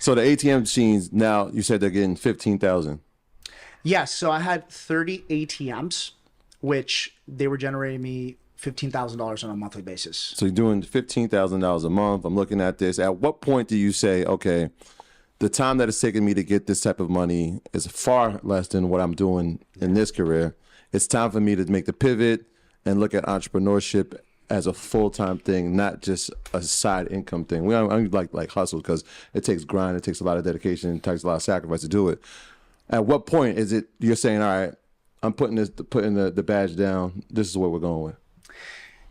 So the ATM machines now, you said they're getting 15,000. Yes. So I had 30 ATMs, which they were generating me $15,000 on a monthly basis. So you're doing $15,000 a month. I'm looking at this. At what point do you say, okay, the time that it's taking me to get this type of money is far less than what I'm doing in this career. It's time for me to make the pivot and look at entrepreneurship as a full-time thing, not just a side income thing. We don't like hustle because it takes grind, it takes a lot of dedication, it takes a lot of sacrifice to do it. At what point is it you're saying, all right, I'm putting the badge down, this is what we're going with?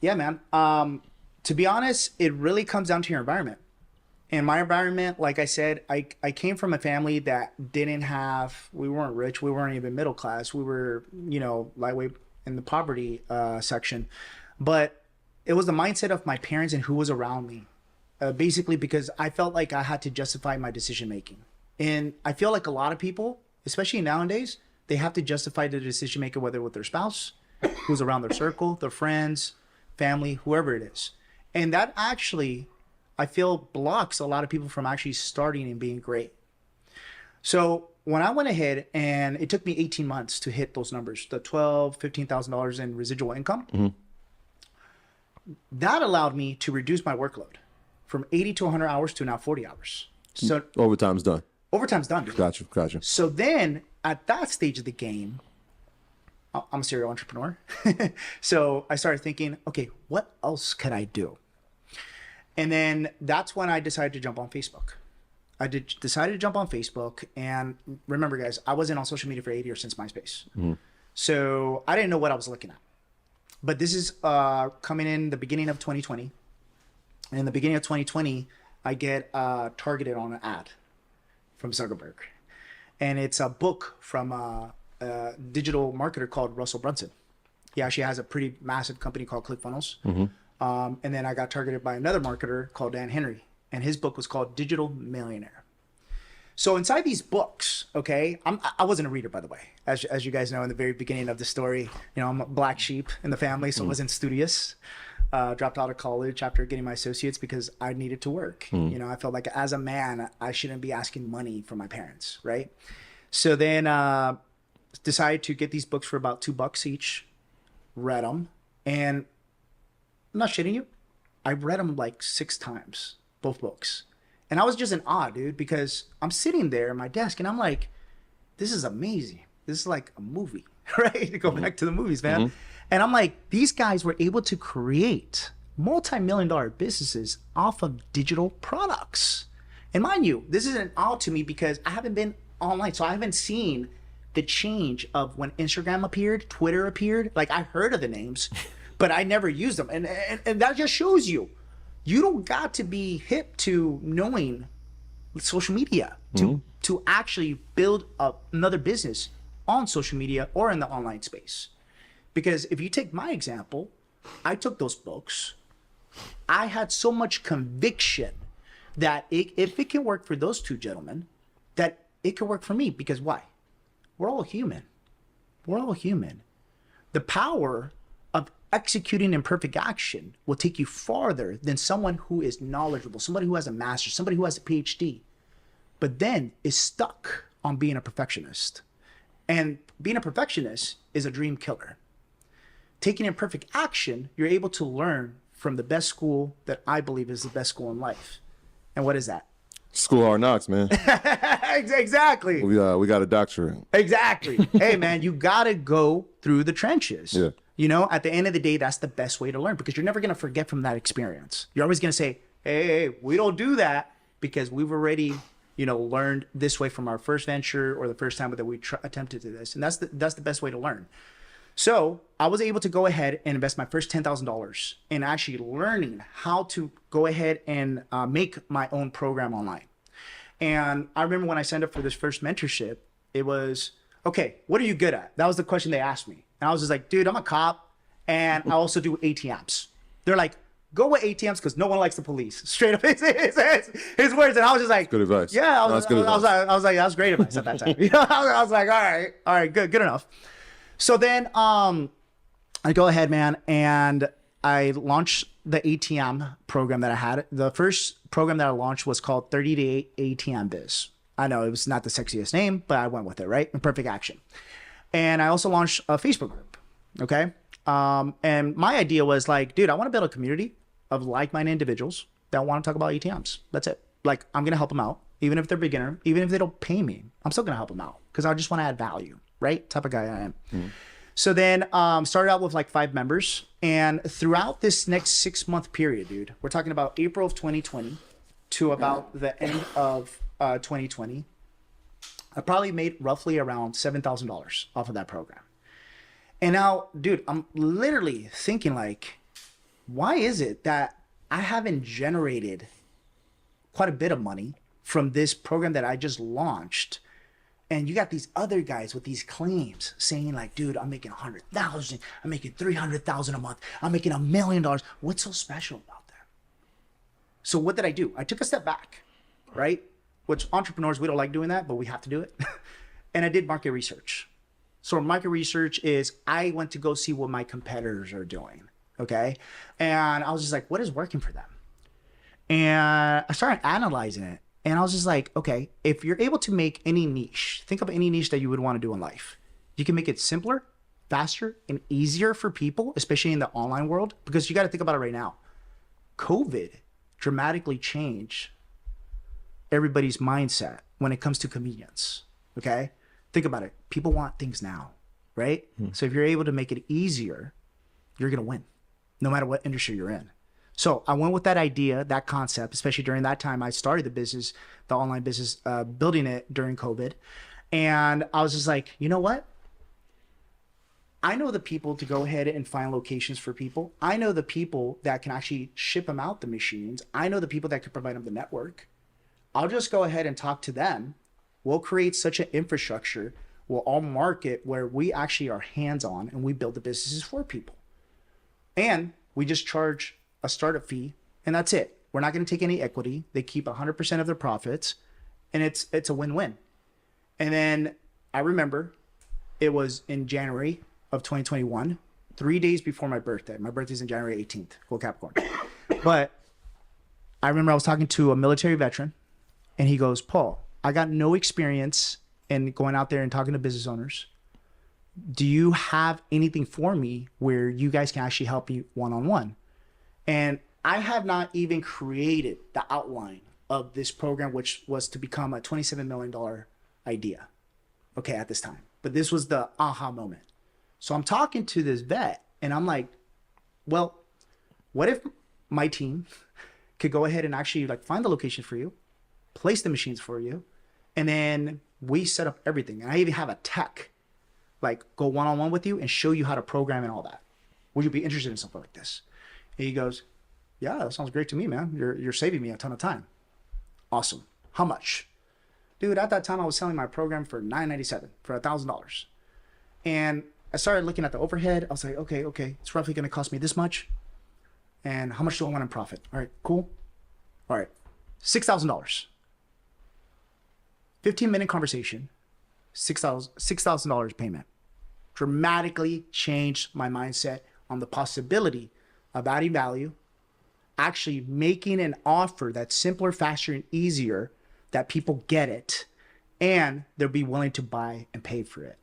Yeah, man. To be honest, it really comes down to your environment. In my environment, like I said, I came from a family that we weren't rich, we weren't even middle class. We were, lightweight in the poverty section. But it was the mindset of my parents and who was around me. Basically because I felt like I had to justify my decision making. And I feel like a lot of people, especially nowadays, they have to justify the decision maker, whether with their spouse, who's around their circle, their friends, family, whoever it is. And that actually, I feel, blocks a lot of people from actually starting and being great. So when I went ahead, and it took me 18 months to hit those numbers, the $15,000 in residual income, that allowed me to reduce my workload from 80 to 100 hours to now 40 hours. So Overtime's done. Overtime's done. Dude. Gotcha. So then at that stage of the game, I'm a serial entrepreneur. So I started thinking, okay, what else could I do? And then that's when I decided to jump on Facebook. I decided to jump on Facebook. And remember, guys, I wasn't on social media for 8 years since MySpace. So I didn't know what I was looking at. But this is coming in the beginning of 2020. And in the beginning of 2020, I get targeted on an ad from Zuckerberg. And it's a book from a digital marketer called Russell Brunson. He actually has a pretty massive company called ClickFunnels. And then I got targeted by another marketer called Dan Henry. And his book was called Digital Millionaire. So inside these books, okay, I wasn't a reader, by the way. As you guys know, in the very beginning of the story, I'm a black sheep in the family, so I wasn't studious. Dropped out of college after getting my associates because I needed to work. I felt like as a man, I shouldn't be asking money from my parents, right? So then decided to get these books for about $2 each, read them, and I'm not shitting you, I read them like 6 times, both books. And I was just in awe, dude, because I'm sitting there at my desk and I'm like, this is amazing. This is like a movie, right? To go back to the movies, man. And I'm like, these guys were able to create multi-million-dollar businesses off of digital products. And mind you, this isn't all to me because I haven't been online. So I haven't seen the change of when Instagram appeared, Twitter appeared. Like I heard of the names, but I never used them. And that just shows you don't got to be hip to knowing social media to actually build another business on social media or in the online space. Because if you take my example, I took those books. I had so much conviction that if it can work for those two gentlemen, that it can work for me. Because why? We're all human. We're all human. The power of executing imperfect action will take you farther than someone who is knowledgeable, somebody who has a master's, somebody who has a PhD, but then is stuck on being a perfectionist. And being a perfectionist is a dream killer. Taking imperfect action, you're able to learn from the best school that I believe is the best school in life. And what is that? School hard knocks, man. Exactly. We got a doctorate. Exactly. Hey, man, you got to go through the trenches. Yeah. At the end of the day, that's the best way to learn because you're never going to forget from that experience. You're always going to say, hey, we don't do that because we've already, learned this way from our first venture or the first time that we attempted to this. And that's the best way to learn. So I was able to go ahead and invest my first $10,000 in actually learning how to go ahead and make my own program online. And I remember when I signed up for this first mentorship, it was, okay, what are you good at? That was the question they asked me. And I was just like, dude, I'm a cop and I also do ATMs. They're like, go with ATMs because no one likes the police. Straight up his words. And I was just like, good advice. Yeah, I was like, that was great advice at that time. I was like, all right, good enough. So then I go ahead, man, and I launched the ATM program that I had. The first program that I launched was called 30-day ATM Biz. I know it was not the sexiest name, but I went with it, right? Imperfect action. And I also launched a Facebook group. Okay. And my idea was like, dude, I want to build a community of like-minded individuals that want to talk about ATMs. That's it. Like, I'm going to help them out, even if they're beginner, even if they don't pay me. I'm still going to help them out because I just want to add value, right? Type of guy I am. So then started out with like 5 members. And throughout this next 6-month period, dude, we're talking about April of 2020 to about the end of 2020, I probably made roughly around $7,000 off of that program. And now, dude, I'm literally thinking like, why is it that I haven't generated quite a bit of money from this program that I just launched? And you got these other guys with these claims saying like, dude, I'm making 100,000, I'm making 300,000 a month, I'm making $1 million. What's so special about that? So what did I do? I took a step back, right? Which entrepreneurs, we don't like doing that, but we have to do it. And I did market research. So market research is I went to go see what my competitors are doing. Okay. And I was just like, what is working for them? And I started analyzing it. And I was just like, okay, if you're able to make any niche, think of any niche that you would want to do in life. You can make it simpler, faster, and easier for people, especially in the online world, because you got to think about it right now. COVID dramatically changed everybody's mindset when it comes to convenience. Okay. Think about it. People want things now, right? So if you're able to make it easier, you're going to win no matter what industry you're in. So I went with that idea, that concept, especially during that time. I started the business, the online business, building it during COVID. And I was just like, you know what? I know the people to go ahead and find locations for people. I know the people that can actually ship them out the machines. I know the people that can provide them the network. I'll just go ahead and talk to them. We'll create such an infrastructure. We'll all market where we actually are hands-on and we build the businesses for people. And we just charge a startup fee and that's it. We're not going to take any equity. They keep 100% of their profits and it's a win-win. And then I remember it was in January of 2021, 3 days before my birthday. My birthday's in January 18th, go Capricorn. But I remember I was talking to a military veteran and he goes, Paul, I got no experience in going out there and talking to business owners. Do you have anything for me where you guys can actually help me one-on-one? And I have not even created the outline of this program, which was to become a $27 million idea. Okay, at this time. But this was the aha moment. So I'm talking to this vet and I'm like, well, what if my team could go ahead and actually like find the location for you, place the machines for you, and then we set up everything. And I even have a tech like go one-on-one with you and show you how to program and all that. Would you be interested in something like this? And he goes, yeah, that sounds great to me, man. You're saving me a ton of time. Awesome. How much? Dude, at that time I was selling my program for $997 for $1,000. And I started looking at the overhead. I was like, okay, it's roughly going to cost me this much. And how much do I want in profit? All right, cool. All right, $6,000. 15-minute conversation, $6,000 payment. Dramatically changed my mindset on the possibility of adding value, actually making an offer that's simpler, faster, and easier that people get it, and they'll be willing to buy and pay for it.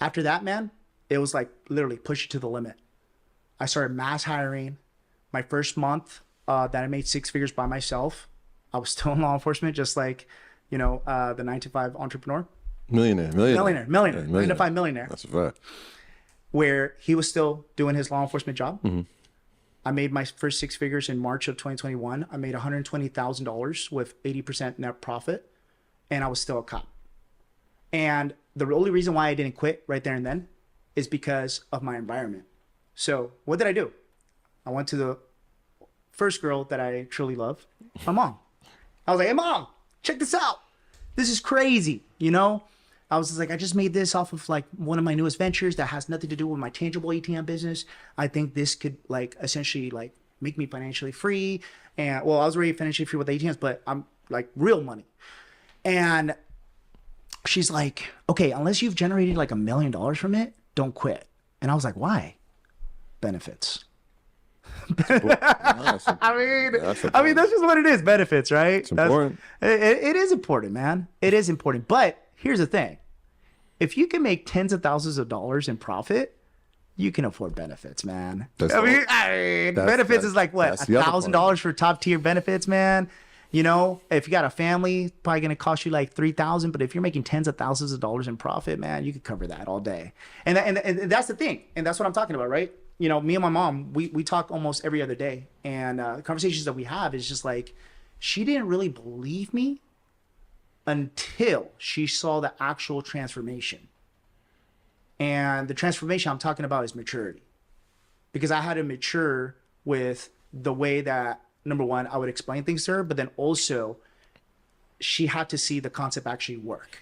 After that, man, it was like literally push it to the limit. I started mass hiring. My first month that I made 6 figures by myself, I was still in law enforcement, just like, the 9-to-5 entrepreneur. Millionaire. 9-to-5 millionaire. That's a fact. Where he was still doing his law enforcement job. Mm-hmm. I made my first 6 figures in March of 2021. I made $120,000 with 80% net profit, and I was still a cop. And the only reason why I didn't quit right there and then is because of my environment. So what did I do? I went to the first girl that I truly love, my mom. I was like, hey, Mom, check this out. This is crazy, I was just like, I just made this off of like one of my newest ventures that has nothing to do with my tangible ATM business. I think this could like essentially like make me financially free. And well, I was already financially free with ATMs, but I'm like real money. And she's like, okay, unless you've generated like $1 million from it, don't quit. And I was like, why? Benefits. I mean, that's just what it is. Benefits, right? It's important. It is important, man. It is important. But here's the thing: if you can make tens of thousands of dollars in profit, you can afford benefits, man. Benefits is like what, $1,000 for top tier benefits, man. You know, if you got a family, probably going to cost you like $3,000. But if you're making tens of thousands of dollars in profit, man, you could cover that all day. And that's the thing. And that's what I'm talking about, right? You know, me and my mom, we talk almost every other day. And the conversations that we have is just like, she didn't really believe me until she saw the actual transformation. And the transformation I'm talking about is maturity. Because I had to mature with the way that, number one, I would explain things to her, but then also she had to see the concept actually work.